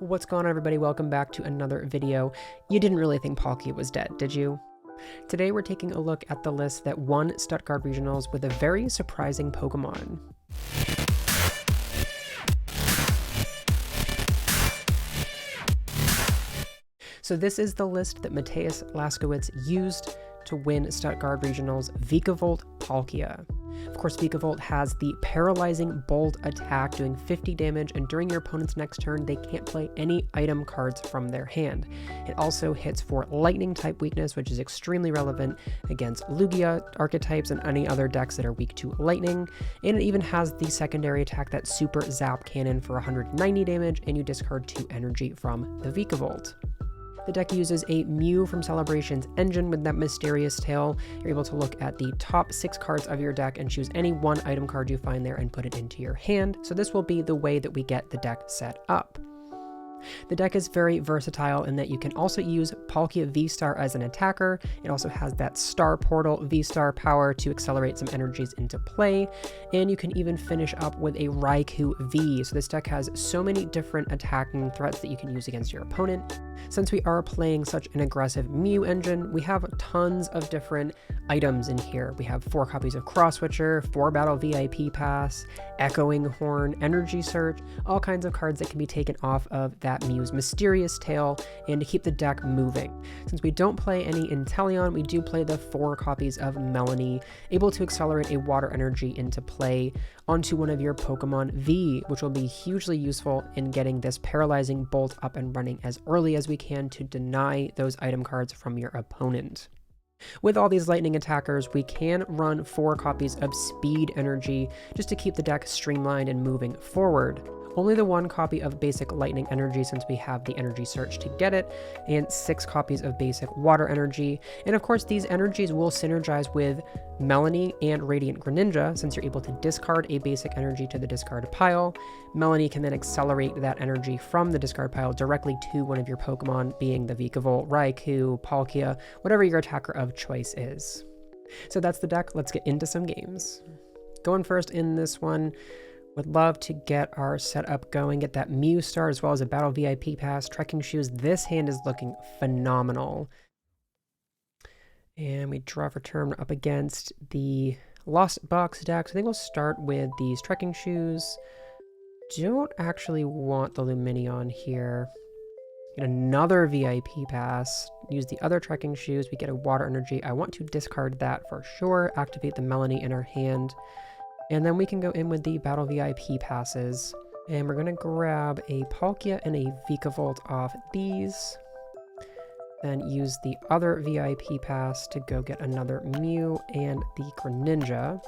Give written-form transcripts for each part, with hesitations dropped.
What's going on, everybody? Welcome back to another video. You didn't really think Palkia was dead, did you? Today we're taking a look at the list that won Stuttgart Regionals with a very surprising Pokemon. So this is the list that Matthias Laskowitz used to win Stuttgart Regionals Vikavolt Palkia. Of course, Vikavolt has the paralyzing bolt attack doing 50 damage, and during your opponent's next turn, they can't play any item cards from their hand. It also hits for lightning type weakness, which is extremely relevant against Lugia archetypes and any other decks that are weak to lightning. And it even has the secondary attack, that Super Zap Cannon, for 190 damage, and you discard 2 energy from the Vikavolt. The deck uses a Mew from Celebration's engine with that mysterious tail. You're able to look at the top 6 cards of your deck and choose any one item card you find there and put it into your hand. So this will be the way that we get the deck set up. The deck is very versatile in that you can also use Palkia VSTAR as an attacker. It also has that Star Portal VSTAR power to accelerate some energies into play, and you can even finish up with a Raikou V. So this deck has so many different attacking threats that you can use against your opponent. Since we are playing such an aggressive Mew engine, we have tons of different items in here. We have 4 copies of Cross Switcher, 4 Battle VIP Pass, Echoing Horn, Energy Search, all kinds of cards that can be taken off of that Mew's mysterious tail and to keep the deck moving. Since we don't play any Inteleon, we do play the 4 copies of Melony, able to accelerate a water energy into play onto one of your Pokemon V, which will be hugely useful in getting this paralyzing bolt up and running as early as we can to deny those item cards from your opponent. With all these lightning attackers, we can run 4 copies of Speed Energy just to keep the deck streamlined and moving forward. Only the 1 copy of basic lightning energy, since we have the energy search to get it, and 6 copies of basic water energy. And of course, these energies will synergize with Melony and Radiant Greninja, since you're able to discard a basic energy to the discard pile. Melony can then accelerate that energy from the discard pile directly to one of your Pokemon, being the Vikavolt, Raikou, Palkia, whatever your attacker of choice is. So that's the deck. Let's get into some games. Going first in this one, would love to get our setup going, get that Mew start as well as a Battle VIP Pass, Trekking Shoes. This hand is looking phenomenal. And we draw for turn up against the Lost Box deck. So I think we'll start with these Trekking Shoes. Don't actually want the Lumineon here. Get another VIP Pass. Use the other Trekking Shoes. We get a Water Energy. I want to discard that for sure. Activate the Melony in our hand. And then we can go in with the Battle VIP passes. And we're going to grab a Palkia and a Vikavolt off these. Then use the other VIP pass to go get another Mew and the Greninja.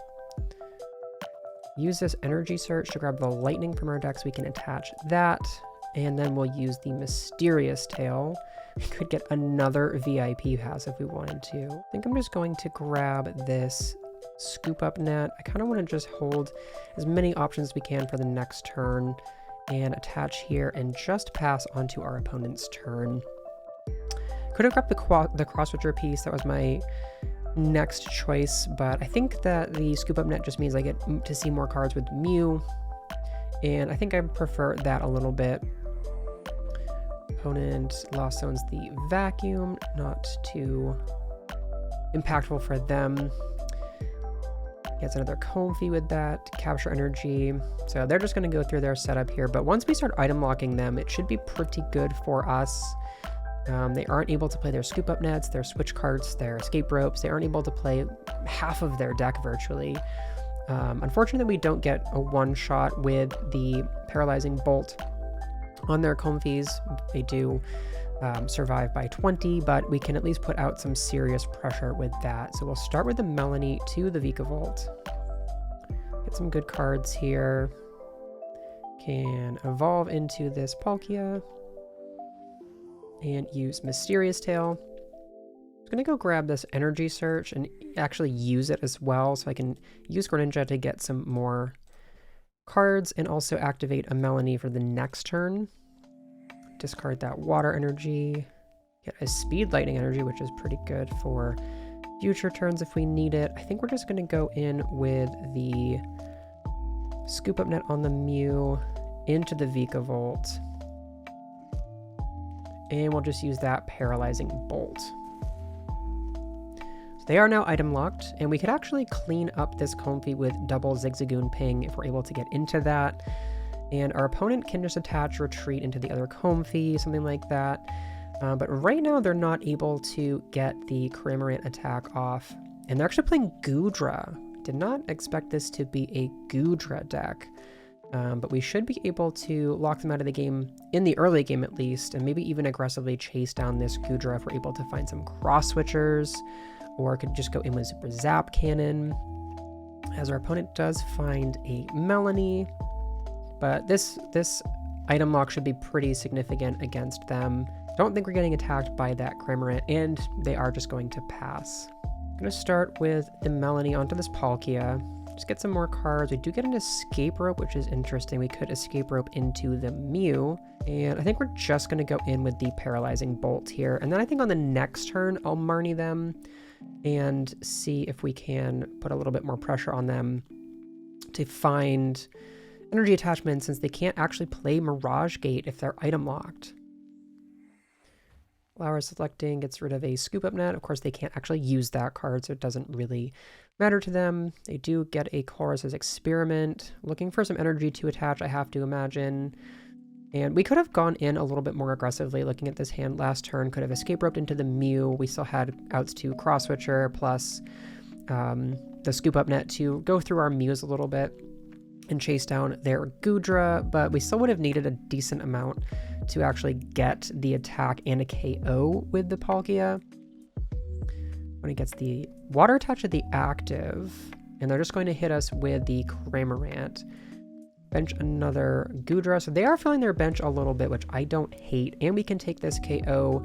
Use this Energy Search to grab the Lightning from our deck so we can attach that. And then we'll use the Mysterious Tail. We could get another VIP pass if we wanted to. I think I'm just going to grab this Scoop Up Net. I kind of want to just hold as many options as we can for the next turn and attach here and just pass onto our opponent's turn. Could have grabbed the Cross Switcher piece. That was my next choice, but I think that the Scoop Up Net just means I get to see more cards with Mew, and I think I prefer that a little bit. Opponent lost zones the Vacuum, not too impactful for them. Gets another Comfy with that, Capture Energy. So they're just going to go through their setup here, but once we start item locking them, it should be pretty good for us. They aren't able to play their Scoop Up Nets, their Switch Cards, their Escape Ropes. They aren't able to play half of their deck virtually. Unfortunately, we don't get a one-shot with the Paralyzing Bolt on their Comfies. They do survive by 20, but we can at least put out some serious pressure with that. So we'll start with the Melony to the Vikavolt. Get some good cards here. Can evolve into this Palkia and use Mysterious Tail. I'm going to go grab this Energy Search and actually use it as well, so I can use Greninja to get some more cards and also activate a Melony for the next turn. Discard that Water Energy, get a Speed Lightning Energy, which is pretty good for future turns if we need it. I think we're just going to go in with the Scoop Up Net on the Mew into the Vikavolt. and we'll just use that Paralyzing Bolt. So they are now item locked, and we could actually clean up this Comfey with double Zigzagoon Ping if we're able to get into that. And our opponent can just attach Retreat into the other Comfey, something like that. But right now they're not able to get the Cramorant attack off. And they're actually playing Goodra. Did not expect this to be a Goodra deck. But we should be able to lock them out of the game, in the early game at least, and maybe even aggressively chase down this Goodra if we're able to find some Cross Switchers, or could just go in with Super Zap Cannon, as our opponent does find a Melony. But this item lock should be pretty significant against them. Don't think we're getting attacked by that Cramorant, and they are just going to pass. I'm going to start with the Melony onto this Palkia. Just get some more cards. We do get an Escape Rope, which is interesting. We could Escape Rope into the Mew. And I think we're just going to go in with the Paralyzing Bolt here. And then I think on the next turn, I'll Marnie them and see if we can put a little bit more pressure on them to find energy attachments, since they can't actually play Mirage Gate if they're item locked. Flower selecting gets rid of a Scoop Up Net. Of course, they can't actually use that card, so it doesn't really matter to them. They do get a Chorus's Experiment. Looking for some energy to attach, I have to imagine. And we could have gone in a little bit more aggressively. Looking at this hand last turn, could have Escape Roped into the Mew. We still had outs to Cross Switcher, plus the Scoop Up Net to go through our Mews a little bit and chase down their Goodra, but we still would have needed a decent amount to actually get the attack and a KO with the Palkia. When it gets the Water Touch at the active, and they're just going to hit us with the Cramorant. Bench another Goodra, so they are filling their bench a little bit, which I don't hate, and we can take this KO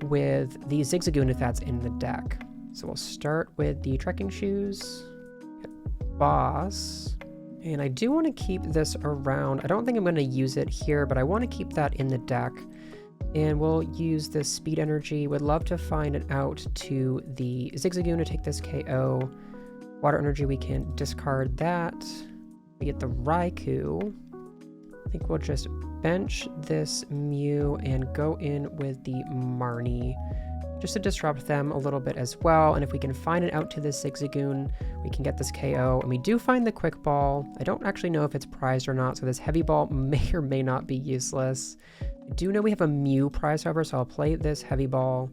with the Zigzagoon if that's in the deck. So we'll start with the Trekking Shoes, Boss. And I do want to keep this around. I don't think I'm going to use it here, but I want to keep that in the deck. And we'll use this Speed Energy. Would love to find it out to the Zigzagoon to take this KO. Water Energy, we can discard that. We get the Raikou. I think we'll just bench this Mew and go in with the Marnie, just to disrupt them a little bit as well. And if we can find it out to this Zigzagoon, we can get this KO. And we do find the Quick Ball. I don't actually know if it's prized or not, so this Heavy Ball may or may not be useless. I do know we have a Mew prize, however, so I'll play this Heavy Ball,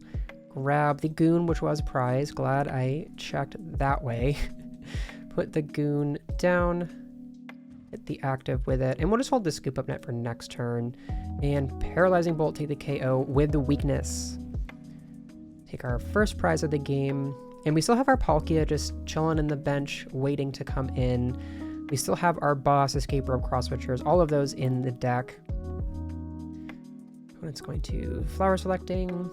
grab the Goon, which was prized. Glad I checked that way. Put the Goon down, hit the active with it, and we'll just hold the Scoop Up Net for next turn. And Paralyzing Bolt, take the KO with the weakness. Take our first prize of the game, and we still have our Palkia just chilling in the bench, waiting to come in. We still have our Boss, Escape Rope, Cross Switchers, all of those in the deck. Opponent's going to Flower Selecting,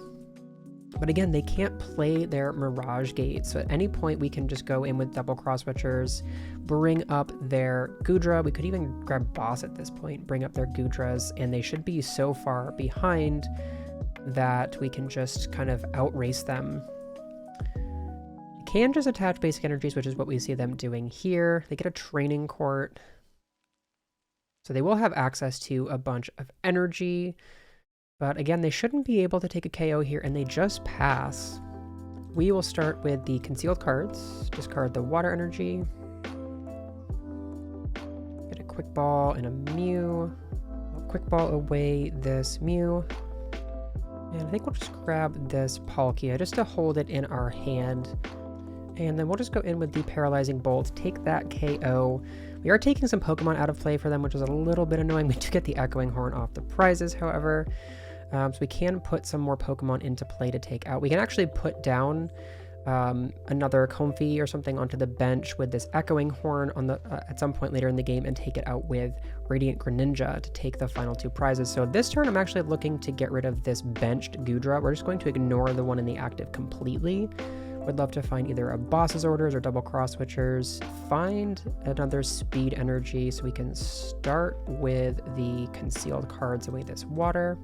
but again, they can't play their Mirage Gate, so at any point we can just go in with double Cross Switchers, bring up their Goodra. We could even grab Boss at this point, bring up their Goodras, and they should be so far behind that we can just kind of outrace them. You can just attach basic energies, which is what we see them doing here. They get a Training Court, so they will have access to a bunch of energy, but again, they shouldn't be able to take a KO here, and they just pass. We will start with the concealed cards. Discard the Water Energy, get a Quick Ball and a Mew. I'll Quick Ball away this Mew. And I think we'll just grab this Palkia just to hold it in our hand. And then we'll just go in with the Paralyzing Bolt, take that KO. We are taking some Pokemon out of play for them, which is a little bit annoying. We do get the Echoing Horn off the prizes, however. So we can put some more Pokemon into play to take out. We can actually put down another Comfey or something onto the bench with this Echoing Horn on the at some point later in the game, and take it out with Radiant Greninja to take the final two prizes. So this turn I'm actually looking to get rid of this benched Goodra. We're just going to ignore the one in the active completely. Would love to find either a Boss's Orders or double Cross Switchers. Find another Speed Energy so we can start with the concealed cards away this Water.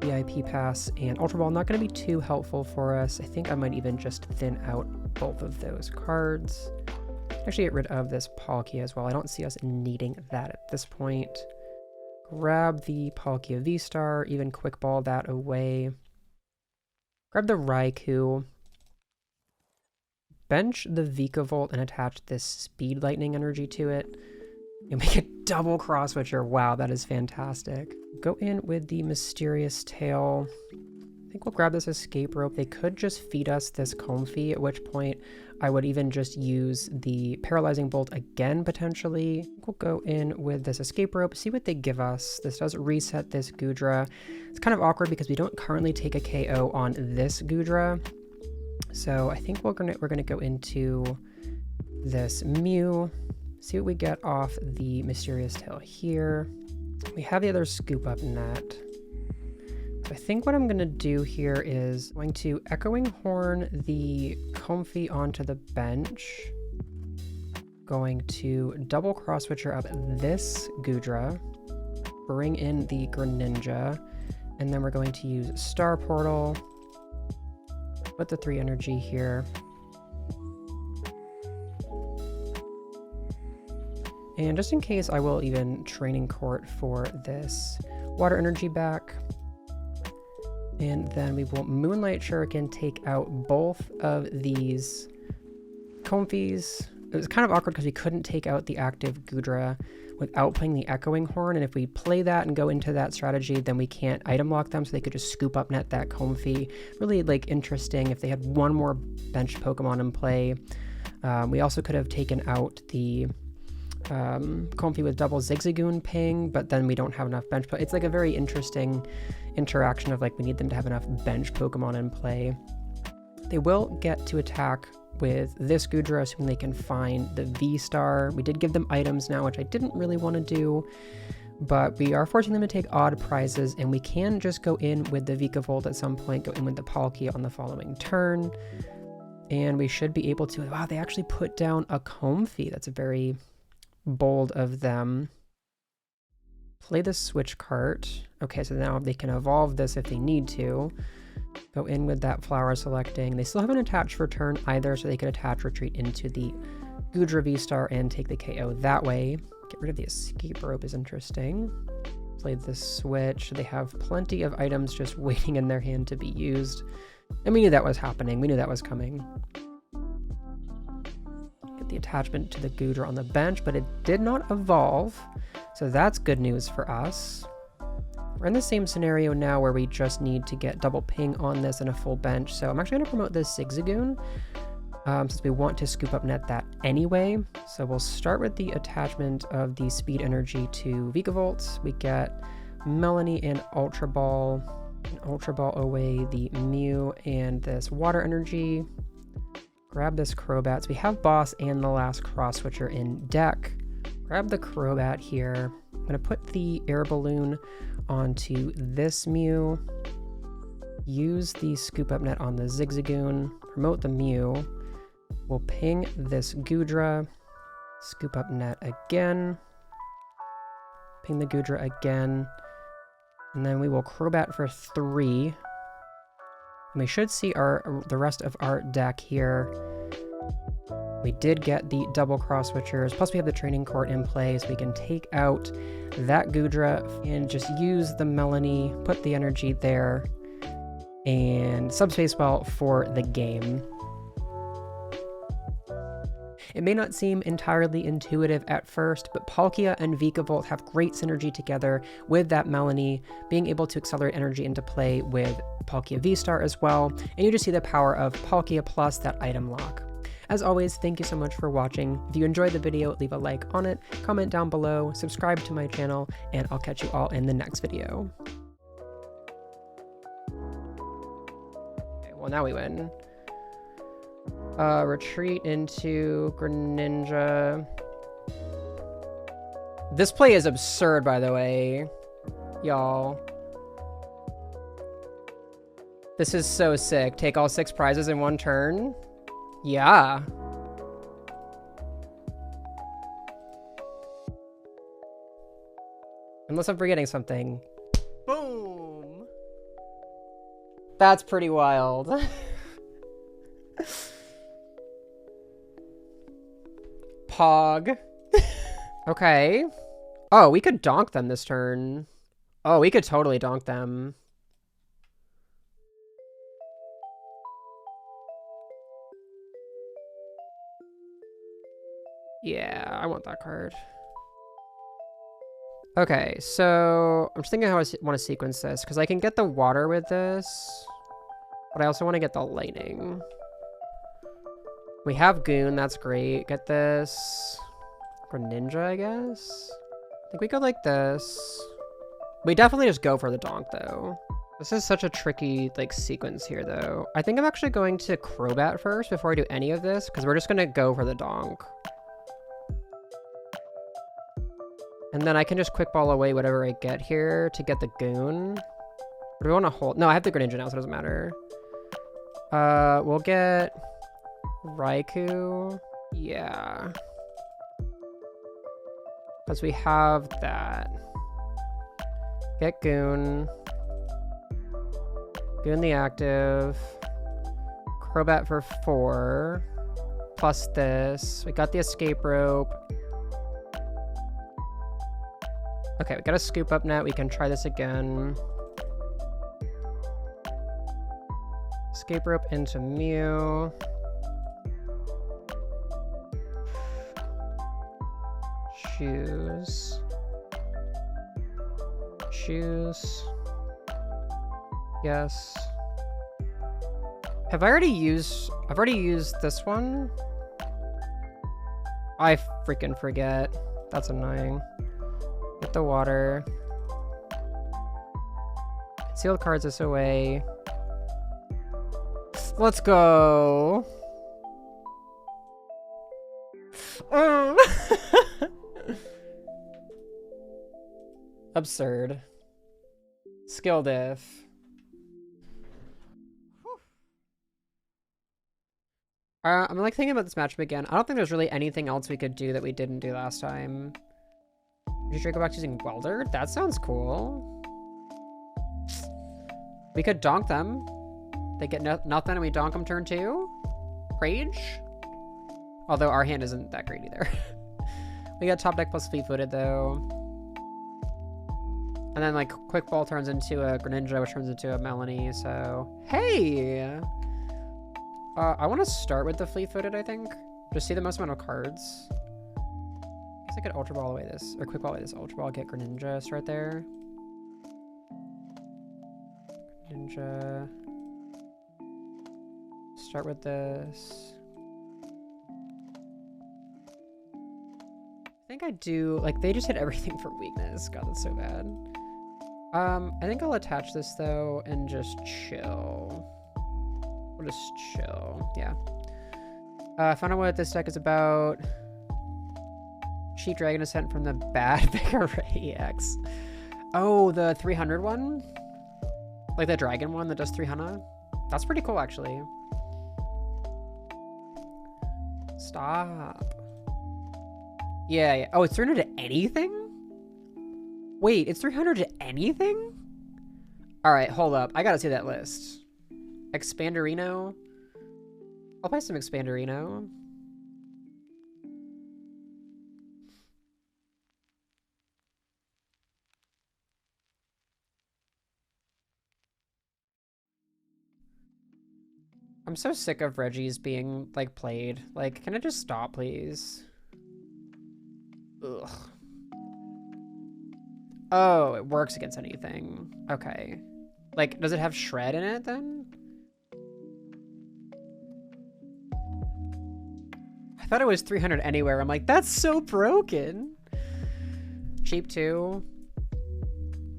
VIP Pass and Ultra Ball, not going to be too helpful for us. I think I might even just thin out both of those cards. Actually get rid of this Palkia as well. I don't see us needing that at this point. grab the Palkia VSTAR, even quick ball that away. Grab the Raikou. Bench the Vikavolt and attach this Speed Lightning energy to it. You make a double Cross Switcher. Wow, that is fantastic. Go in with the Mysterious Tail. I think we'll grab this Escape Rope. They could just feed us this Comfey, at which point I would even just use the Paralyzing Bolt again, potentially. We'll go in with this Escape Rope, see what they give us. This does reset this Goodra. It's kind of awkward because we don't currently take a KO on this Goodra. So I think we're gonna go into this Mew, see what we get off the Mysterious Tail here. We have the other Scoop Up Net. So I think what I'm gonna do here is going to Echoing Horn the Comfey onto the bench. Going to double Cross Switcher up this Goodra, bring in the Greninja, and then we're going to use Star Portal. Put the 3 energy here. And just in case, I will even Training Court for this Water Energy back. And then we will Moonlight Shuriken, take out both of these Comfeys. It was kind of awkward because we couldn't take out the active Goodra without playing the Echoing Horn, and if we play that and go into that strategy, then we can't item lock them, so they could just Scoop Up Net that Comfey. Really, like, interesting if they had one more bench Pokemon in play. We also could have taken out the Comfey with double Zigzagoon ping, but then we don't have enough bench. It's like a very interesting interaction of, like, we need them to have enough bench Pokemon in play. They will get to attack with this Goodra, assuming they can find the VSTAR. We did give them items now, which I didn't really want to do, but we are forcing them to take odd prizes, and we can just go in with the Vikavolt at some point, go in with the Palkia on the following turn, and we should be able to... Wow, they actually put down a Comfey. That's very bold of them. Play the Switch Cart. Okay, so now they can evolve this if they need to. Go in with that Flower Selecting. They still haven't attached for turn either, so they could attach Retreat into the Goodra VSTAR and take the KO that way. Get rid of the Escape Rope is interesting. Play the Switch. They have plenty of items just waiting in their hand to be used. And we knew that was happening. We knew that was coming. Get the attachment to the Goodra on the bench, but it did not evolve. So that's good news for us. We're in the same scenario now where we just need to get double ping on this and a full bench. So I'm actually going to promote this Zigzagoon since we want to Scoop Up Net that anyway. So we'll start with the attachment of the Speed Energy to Vikavolt. We get Melony and Ultra Ball. And Ultra Ball away the Mew and this Water Energy. Grab this Crobat. So we have Boss and the last Cross Switcher in deck. Grab the Crobat here. I'm going to put the Air Balloon onto this Mew. Use the Scoop Up Net on the Zigzagoon. Promote the Mew. We'll ping this Goodra. Scoop Up Net again. Ping the Goodra again. And then we will Crobat for 3. And we should see the rest of our deck here. We did get the double Cross Switchers, plus we have the Training Court in play, so we can take out that Goodra and just use the Melony, put the energy there, and Subspace Ball for the game. It may not seem entirely intuitive at first, but Palkia and Vikavolt have great synergy together with that Melony, being able to accelerate energy into play with Palkia VSTAR as well, and you just see the power of Palkia plus that item lock. As always, thank you so much for watching. If you enjoyed the video, leave a like on it, comment down below, subscribe to my channel, and I'll catch you all in the next video. Okay, well, now we win. Retreat into Greninja. This play is absurd, by the way, y'all. This is so sick. Take all 6 prizes in one turn. Yeah. Unless I'm forgetting something. Boom! That's pretty wild. Pog. Okay. Oh, we could donk them this turn. Oh, we could totally donk them. Yeah, I want that card. Okay, so I'm just thinking how I want to sequence this, because I can get the water with this, but I also want to get the lightning. We have Goon, that's great. Get this. Greninja, I guess? I think we go like this. We definitely just go for the donk, though. This is such a tricky, like, sequence here, though. I think I'm actually going to Crobat first before I do any of this, because we're just going to go for the donk. And then I can just quick ball away whatever I get here to get the Goon. Or do we want to hold? No, I have the Greninja now, so it doesn't matter. We'll get Raikou. Yeah. Because we have that. Get Goon. Goon the active. Crobat for 4. Plus this. We got the Escape Rope. Okay, we got a Scoop Up Net. We can try this again. Escape Rope into Mew. Shoes. Shoes. Yes. I've already used this one. I freaking forget. That's annoying. Get the water. Concealed cards this away. Let's go. Absurd. Skill diff. I'm like thinking about this matchup again. I don't think there's really anything else we could do that we didn't do last time. Should I go back to using Welder? That sounds cool. We could donk them. They get nothing and we donk them turn 2. Rage? Although our hand isn't that great either. We got top deck plus fleet-footed though. And then like quick ball turns into a Greninja, which turns into a Melony, so hey! I want to start with the fleet-footed, I think. Just see the most amount of cards. I guess I could Ultra Ball away this, or quick ball away this Ultra Ball, get Greninja, start there. Greninja. Start with this. I think I do, like, they just hit everything for weakness. God, that's so bad. I think I'll attach this, though, and just chill. We'll just chill, yeah. Found out what this deck is about. Cheat Dragon Ascent from the bad Bigger EX. Oh, the 300 one? Like the dragon one that does 300? That's pretty cool, actually. Stop. Yeah, yeah. Oh, it's 300 to anything? Wait, it's 300 to anything? Alright, hold up. I gotta see that list. Expanderino? I'll play some Expanderino. I'm so sick of Reggie's being, like, played. Like, can I just stop, please? Ugh. Oh, it works against anything. Okay. Like, does it have Shred in it, then? I thought it was 300 anywhere. I'm like, that's so broken. Cheap, too.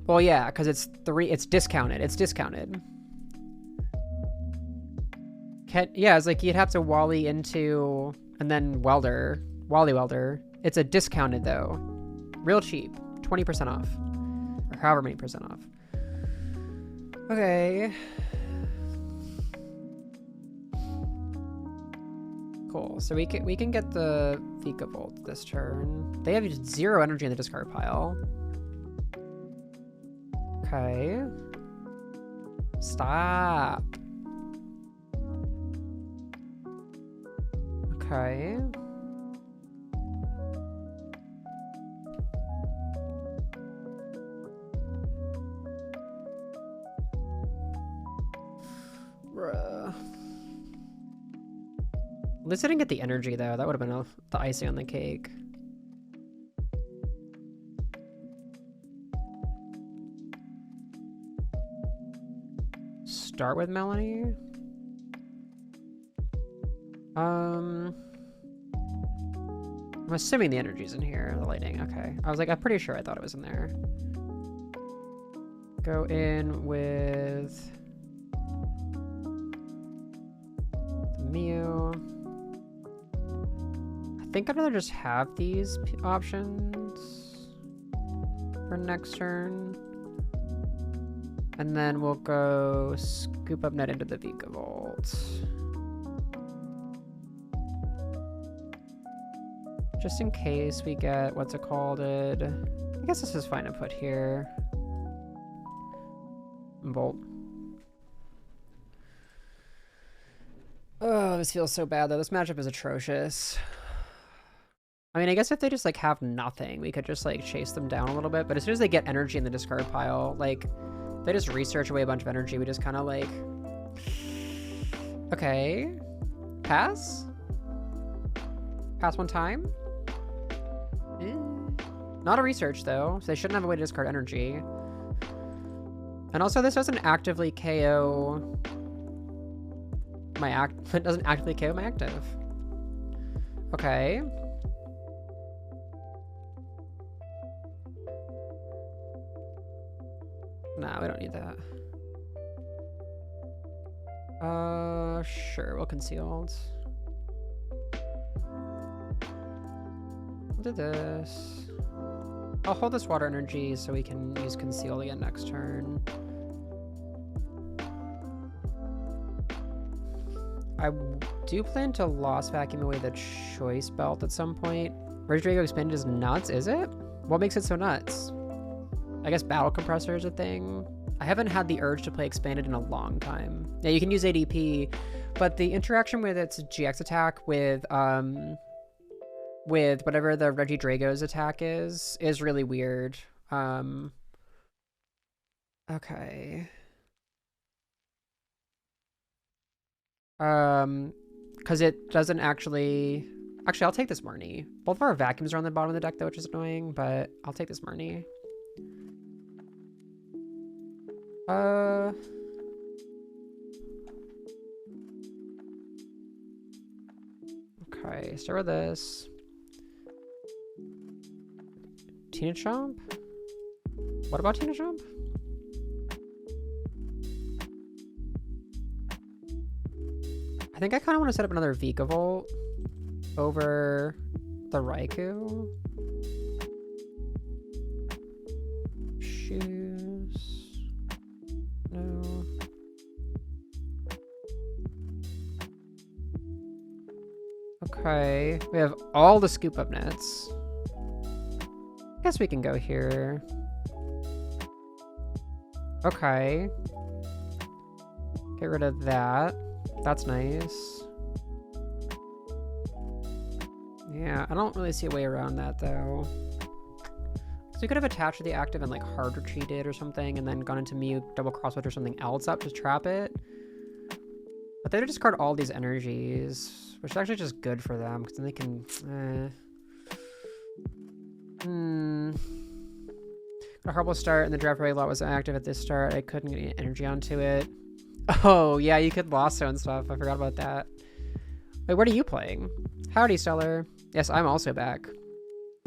Well, yeah, because it's discounted. It's discounted. Yeah, it's like you'd have to Wally into, and then Welder. Wally Welder. It's a discounted, though. Real cheap. 20% off. Or however many percent off. Okay. Cool. So we can get the Vikavolt this turn. They have 0 energy in the discard pile. Okay. Stop. Okay. At least I didn't get the energy, though. That would have been the icing on the cake. Start with Melony. I'm assuming the energy's in here. The lighting, okay. I was like, I'm pretty sure I thought it was in there. Go in with the Mew. I think I'd rather just have these options for next turn. And then we'll go Scoop Up Net into the Vikavolt. Just in case we get, what's it called? I guess this is fine to put here. Bolt. Oh, this feels so bad though. This matchup is atrocious. I mean, I guess if they just like have nothing, we could just like chase them down a little bit. But as soon as they get energy in the discard pile, like they just research away a bunch of energy. We just kind of like, okay, pass. Pass one time. Not a research though, so they shouldn't have a way to discard energy. And also, this doesn't actively KO my it doesn't actively KO my active. Okay. Nah, we don't need that. Sure, we'll concealed. We'll do this. I'll hold this water energy so we can use conceal again next turn. I do plan to Lost Vacuum away the Choice Belt at some point. Regidrago Expanded is nuts, is it? What makes it so nuts? I guess Battle Compressor is a thing. I haven't had the urge to play Expanded in a long time. Yeah, you can use ADP, but the interaction with its GX attack with whatever the Regidrago's attack is really weird. Okay. Because it doesn't actually... Actually, I'll take this Marnie. Both of our vacuums are on the bottom of the deck, though, which is annoying, but I'll take this Marnie. Okay, start with this. Tina Chomp? What about Tina Chomp? I think I kind of want to set up another Vikavolt over the Raikou. Shoes. No. Okay. We have all the Scoop Up Nets. I guess we can go here. Okay. Get rid of that. That's nice. Yeah, I don't really see a way around that though. So we could have attached to the active and like hard retreated or something and then gone into Mew, double Cross Switch or something else up to trap it. But they would discard all these energies, which is actually just good for them because then they can... Got a horrible start and the draft rate lot was active at this start. I couldn't get any energy onto it. Oh, yeah, you could Lasso and stuff. I forgot about that. Wait, what are you playing? Howdy, Stellar. Yes, I'm also back.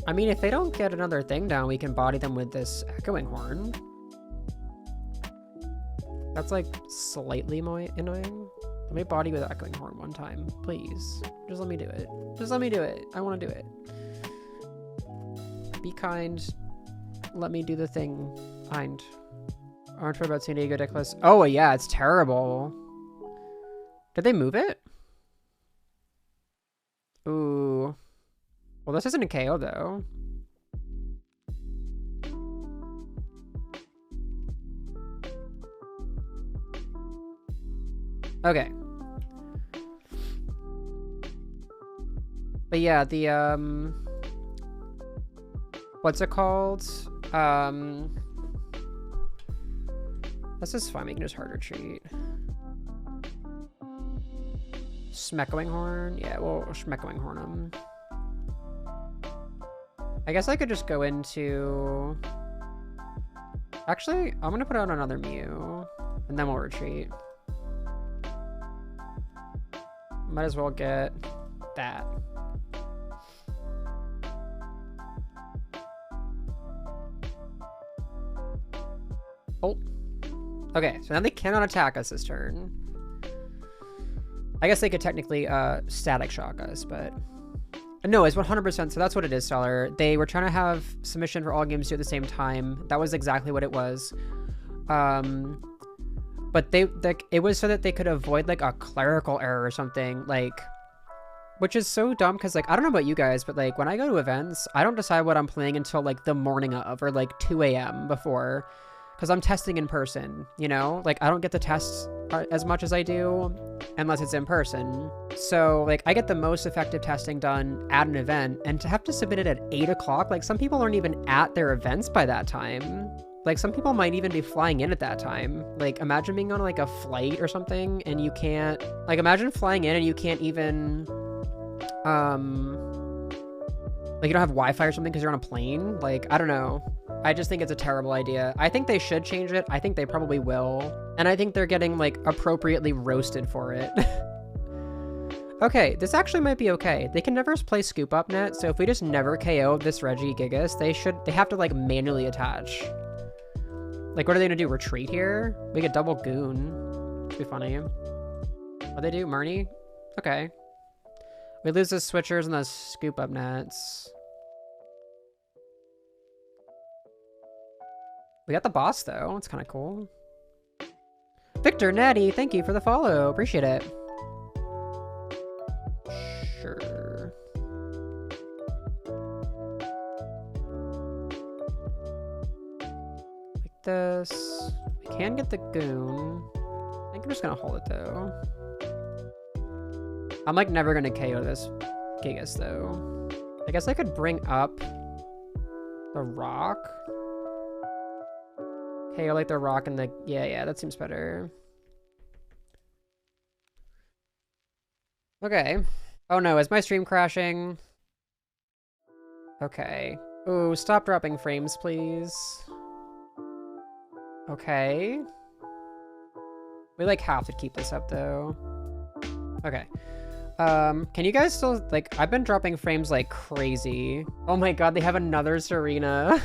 I mean, if they don't get another thing down, we can body them with this Echoing Horn. That's, like, slightly annoying. Let me body with Echoing Horn one time, please. Just let me do it. Just let me do it. I want to do it. Be kind. Let me do the thing. Kind. Aren't sure about San Diego Decklist. Oh, yeah, it's terrible. Did they move it? Ooh. Well, this isn't a KO, though. Okay. But yeah, the, what's it called? This is fine, we can just hard retreat. Echoing Horn? Yeah, we'll Echoing Horn him. I guess I could just go into... Actually, I'm gonna put out another Mew, and then we'll retreat. Might as well get that. Oh. Okay, so now they cannot attack us this turn. I guess they could technically Static Shock us, but... No, it's 100%, so that's what it is, Stellar. They were trying to have submission for all games due at the same time. That was exactly what it was. But it was so that they could avoid, like, a clerical error or something, like... Which is so dumb, because, like, I don't know about you guys, but, like, when I go to events, I don't decide what I'm playing until, like, the morning of, or, like, 2 a.m. before. Because I'm testing in person, you know? Like, I don't get to test as much as I do unless it's in person. So, like, I get the most effective testing done at an event, and to have to submit it at 8 o'clock, like, some people aren't even at their events by that time. Like, some people might even be flying in at that time. Like, imagine being on, like, a flight or something, and you can't... Like, imagine flying in and you can't even... Like, you don't have Wi-Fi or something because you're on a plane? Like, I don't know. I just think it's a terrible idea. I think they should change it. I think they probably will. And I think they're getting, like, appropriately roasted for it. Okay, this actually might be okay. They can never play Scoop Up Net, so if we just never KO this Regigigas, they have to, like, manually attach. Like, what are they gonna do? Retreat here? We get double Goon. It'd be funny. What they do? Marnie? Okay. We lose the Switchers and the Scoop Up Nets. We got the boss, though. It's kind of cool. Victor Natty, thank you for the follow. Appreciate it. Sure. Like this. We can get the Goon. I think I'm just gonna hold it, though. I'm, like, never gonna KO this Gigas, though. I guess I could bring up the Rock. KO, like, the Rock and the... Yeah, that seems better. Okay. Oh, no, is my stream crashing? Okay. Ooh, stop dropping frames, please. Okay. We, like, have to keep this up, though. Okay. Can you guys still, like, I've been dropping frames like crazy. Oh my god, they have another Serena.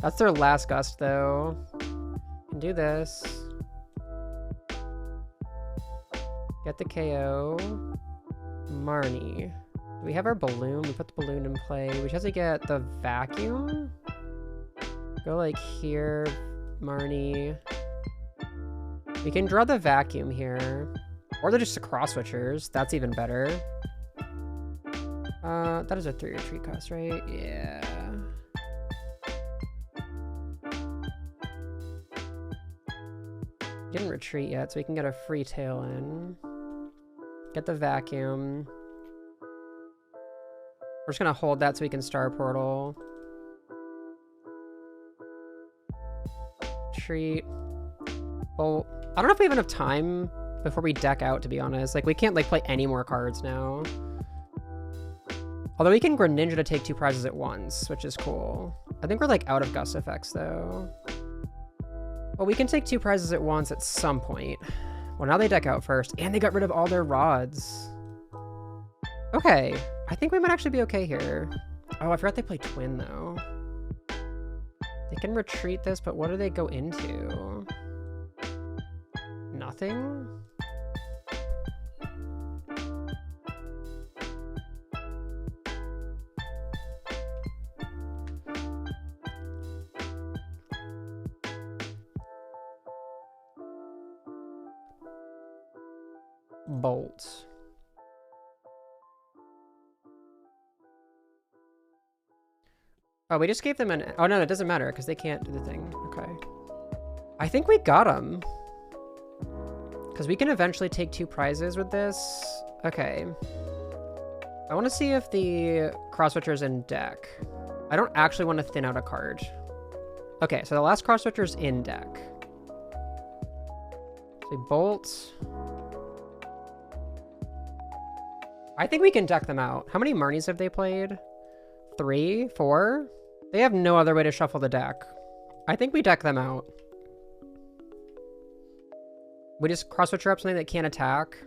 That's their last gust, though. Can do this. Get the KO. Marnie. Do we have our balloon? We put the balloon in play. We just have to get the vacuum. Go, like, here. Marnie. We can draw the vacuum here. Or they're just the Cross Switchers. That's even better. That is a 3 retreat cost, right? Yeah. Didn't retreat yet, so we can get a free tail in. Get the vacuum. We're just gonna hold that so we can Star Portal. Retreat. Bolt. I don't know if we have enough time before we deck out, to be honest. Like, we can't, like, play any more cards now. Although we can Greninja to take 2 prizes at once, which is cool. I think we're, like, out of Gust effects, though. Well, we can take 2 prizes at once at some point. Well, now they deck out first, and they got rid of all their rods. Okay. I think we might actually be okay here. Oh, I forgot they play Twin, though. They can retreat this, but what do they go into? Nothing? Bolt. Oh, we just gave them an... Oh, no, it doesn't matter because they can't do the thing. Okay. I think we got them. Because we can eventually take 2 prizes with this. Okay. I want to see if the Cross Switcher's in deck. I don't actually want to thin out a card. Okay, so the last Cross Switcher's in deck. So we bolt. I think we can deck them out. How many Marnies have they played? 3? 4? They have no other way to shuffle the deck. I think we deck them out. We just cross switcher up something that can't attack,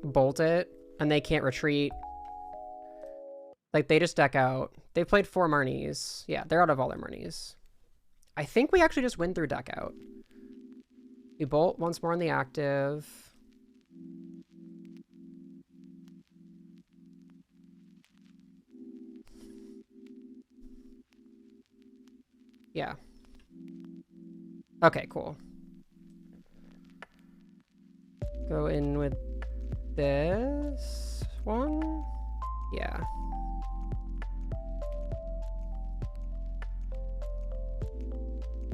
bolt it, and they can't retreat. Like, they just deck out. They've played 4 Marnies. Yeah, they're out of all their Marnies. I think we actually just win through deck out. We bolt once more on the active. Yeah. Okay, cool. Go in with this one. Yeah.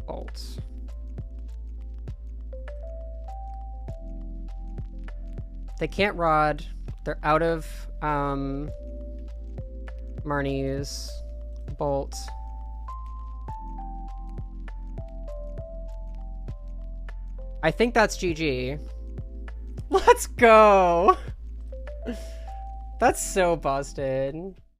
Bolt. They can't rod. They're out of Marnie's. Bolt. I think that's GG. Let's go! That's so busted.